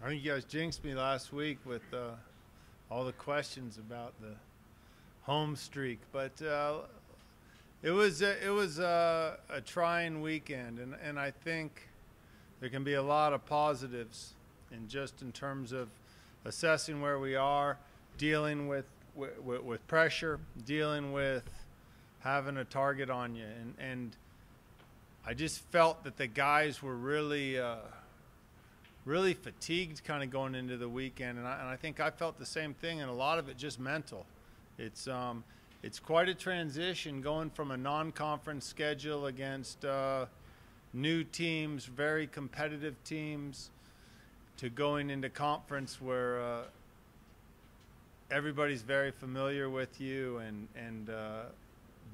I think you guys jinxed me last week with all the questions about the home streak, but it was a trying weekend, and I think there can be a lot of positives in terms of assessing where we are, dealing with pressure, dealing with having a target on you, and I just felt that the guys were really fatigued kind of going into the weekend, and I think I felt the same thing, and a lot of it just mental. It's quite a transition going from a non-conference schedule against new teams, very competitive teams, to going into conference where everybody's very familiar with you, and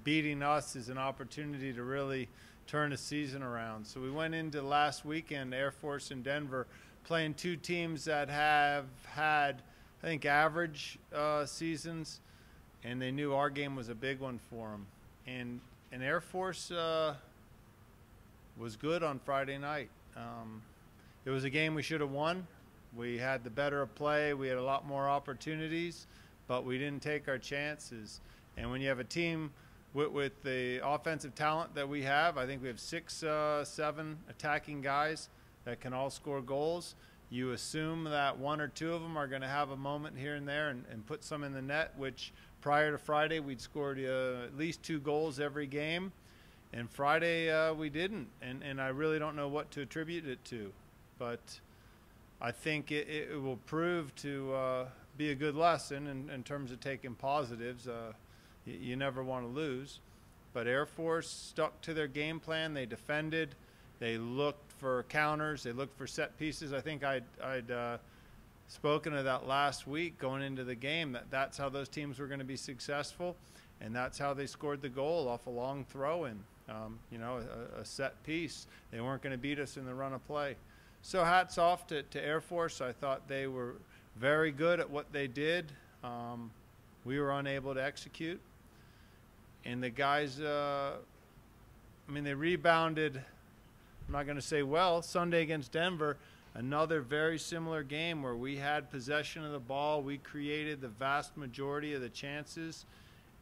beating us is an opportunity to really turn a season around. So we went into last weekend, Air Force and Denver, playing two teams that have had, I think, average seasons, and they knew our game was a big one for them. And Air Force was good on Friday night. It was a game we should have won. We had the better of play. We had a lot more opportunities, but we didn't take our chances. And when you have a team with the offensive talent that we have, I think we have 6, 7 attacking guys that can all score goals. You assume that one or two of them are going to have a moment here and there and put some in the net, which prior to Friday we'd scored at least 2 goals every game. And Friday we didn't, and I really don't know what to attribute it to. But I think it will prove to be a good lesson in terms of taking positives. You never want to lose. But Air Force stuck to their game plan. They defended. They looked for counters. They looked for set pieces. I think I'd spoken of that last week going into the game, that's how those teams were going to be successful, and that's how they scored the goal off a long throw-in. A set piece. They weren't going to beat us in the run of play. So hats off to Air Force. I thought they were very good at what they did. We were unable to execute. And the guys, they rebounded, I'm not going to say well, Sunday against Denver, another very similar game where we had possession of the ball. We created the vast majority of the chances,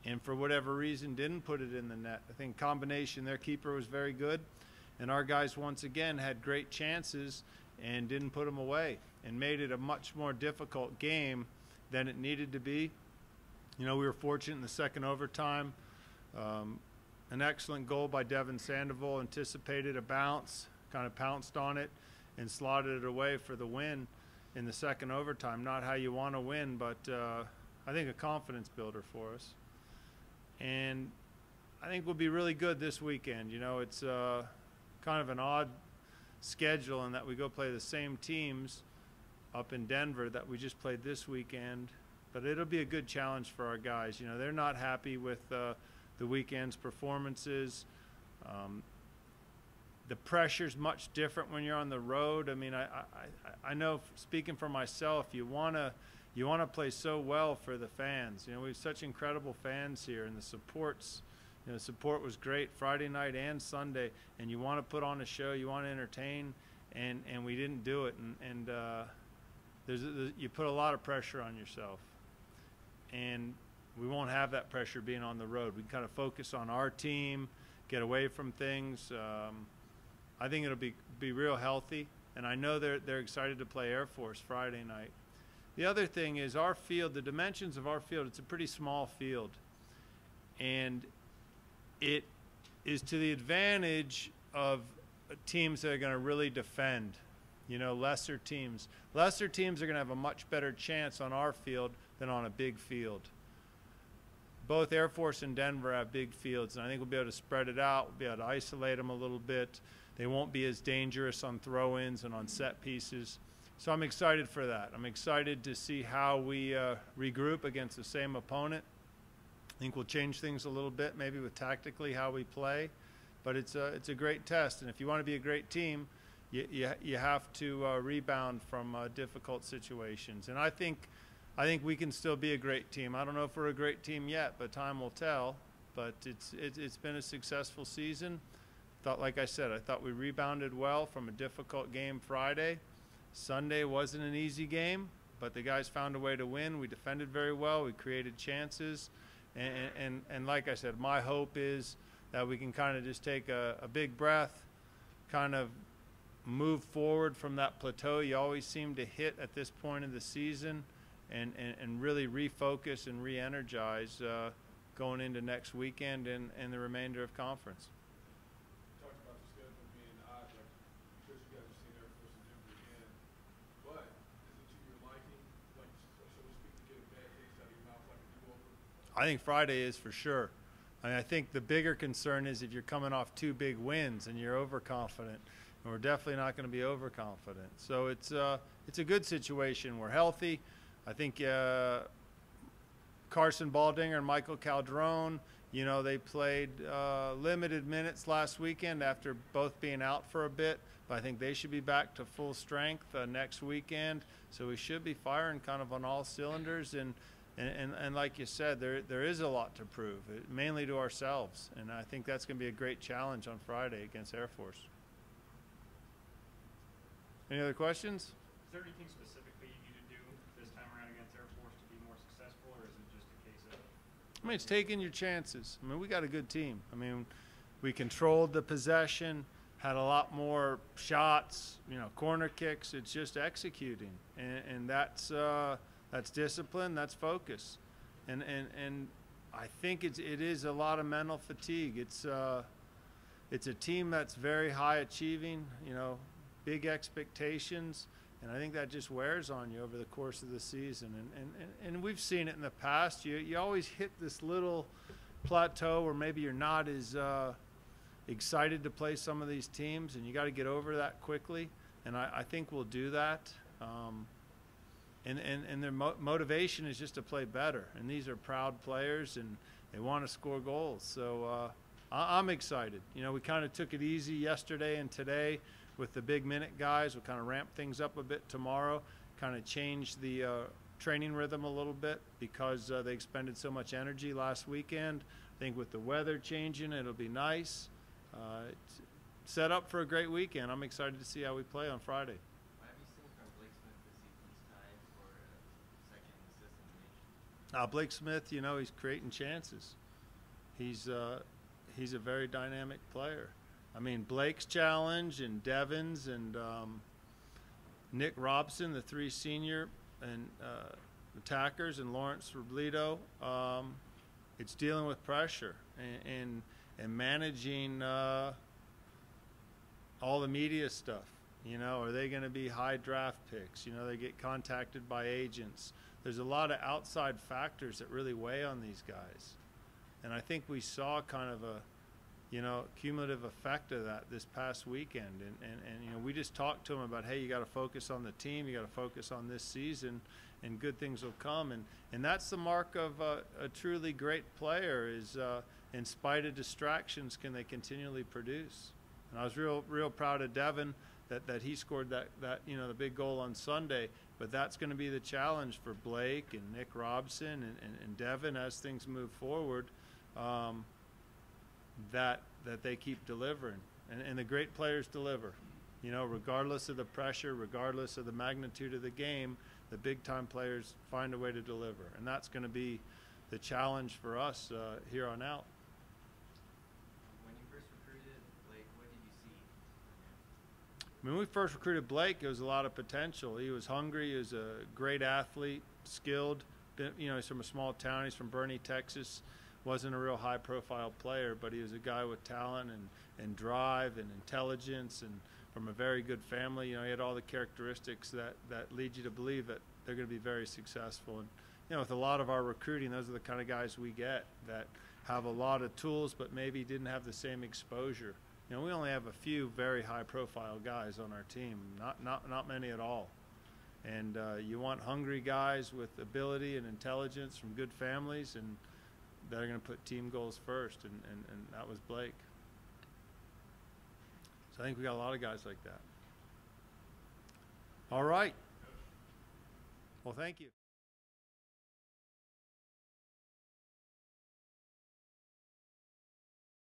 and for whatever reason didn't put it in the net. I think combination, their keeper was very good, and our guys once again had great chances and didn't put them away, and made it a much more difficult game than it needed to be. We were fortunate in the second overtime. An excellent goal by Devin Sandoval, anticipated a bounce, kind of pounced on it and slotted it away for the win in the second overtime. Not how you want to win, but I think a confidence builder for us. And I think we'll be really good this weekend. It's kind of an odd schedule in that we go play the same teams up in Denver that we just played this weekend, but it'll be a good challenge for our guys. They're not happy with the weekend's performances. The pressure's much different when you're on the road. I know, speaking for myself, you want to play so well for the fans. We have such incredible fans here, and the support was great Friday night and Sunday, and you want to put on a show, you want to entertain, and we didn't do it, and you put a lot of pressure on yourself, and we won't have that pressure being on the road. We can kind of focus on our team, get away from things. I think it'll be real healthy, and I know they're excited to play Air Force Friday night. The other thing is our field, the dimensions of our field. It's a pretty small field, and it is to the advantage of teams that are going to really defend. Lesser teams. Lesser teams are going to have a much better chance on our field than on a big field. Both Air Force and Denver have big fields, and I think we'll be able to spread it out. We'll be able to isolate them a little bit. They won't be as dangerous on throw-ins and on set pieces. So I'm excited for that. I'm excited to see how we regroup against the same opponent. I think we'll change things a little bit, maybe with tactically how we play. But it's a great test, and if you want to be a great team, you have to rebound from difficult situations. And I think we can still be a great team. I don't know if we're a great team yet, but time will tell. But it's been a successful season. Like I said, I thought we rebounded well from a difficult game Friday, Sunday wasn't an easy game, but the guys found a way to win. We defended very well. We created chances. And like I said, my hope is that we can kind of just take a big breath, kind of move forward from that plateau you always seem to hit at this point of the season, and really refocus and re-energize going into next weekend and the remainder of conference. You talked about the schedule being odd, like because you guys have seen Air Force and Denver again, but is it to your liking, like so to speak, to get a bad taste out of your mouth like a do-over? I think Friday is for sure. I mean, I think the bigger concern is if you're coming off 2 big wins and you're overconfident, and we're definitely not going to be overconfident. So it's a good situation. We're healthy. I think Carson Baldinger and Michael Calderon, you know, they played limited minutes last weekend after both being out for a bit, but I think they should be back to full strength next weekend. So we should be firing kind of on all cylinders. And like you said, there is a lot to prove, mainly to ourselves. And I think that's going to be a great challenge on Friday against Air Force. Any other questions? Is there anything specifically you need to do this time around against Air Force to be more successful, or is it just a case of? I mean, it's taking your chances. I mean, we got a good team. I mean, we controlled the possession, had a lot more shots, you know, corner kicks. It's just executing, and that's discipline, that's focus, and I think it is a lot of mental fatigue. It's a team that's very high achieving, you know, big expectations, and I think that just wears on you over the course of the season. And we've seen it in the past. You always hit this little plateau where maybe you're not as excited to play some of these teams, and you got to get over that quickly. And I think we'll do that. And their motivation is just to play better. And these are proud players, and they want to score goals. So I'm excited. You know, we kind of took it easy yesterday and today with the big minute guys. We'll kind of ramp things up a bit tomorrow, kind of change the training rhythm a little bit because they expended so much energy last weekend. I think with the weather changing, it'll be nice. It's set up for a great weekend. I'm excited to see how we play on Friday. What have you seen from Blake Smith this season? He's tied for second assist in the nation. Blake Smith, you know, he's creating chances. He's a very dynamic player. I mean, Blake's challenge and Devin's and Nick Robson, the 3 senior and attackers, and Lawrence Robledo, it's dealing with pressure and managing all the media stuff. You know, are they going to be high draft picks? You know, they get contacted by agents. There's a lot of outside factors that really weigh on these guys. And I think we saw kind of a, you know, cumulative effect of that this past weekend. And you know, we just talked to them about, hey, you got to focus on the team, you got to focus on this season, and good things will come. And that's the mark of a truly great player is, in spite of distractions, can they continually produce. And I was real proud of Devin that he scored that you know, the big goal on Sunday. But that's going to be the challenge for Blake and Nick Robson and Devin as things move forward. That they keep delivering, and the great players deliver, you know, regardless of the pressure, regardless of the magnitude of the game. The big time players find a way to deliver, and that's going to be the challenge for us here on out. When you first recruited Blake, what did you see? When we first recruited Blake, it was a lot of potential. He was hungry. He was a great athlete, skilled. You know, he's from a small town. He's from Bernie, Texas. Wasn't a real high-profile player, but he was a guy with talent and drive and intelligence, and from a very good family. You know, he had all the characteristics that lead you to believe that they're going to be very successful. And you know, with a lot of our recruiting, those are the kind of guys we get that have a lot of tools, but maybe didn't have the same exposure. You know, we only have a few very high-profile guys on our team, not many at all. And you want hungry guys with ability and intelligence from good families, and that are going to put team goals first, and that was Blake. So I think we got a lot of guys like that. All right. Well, thank you.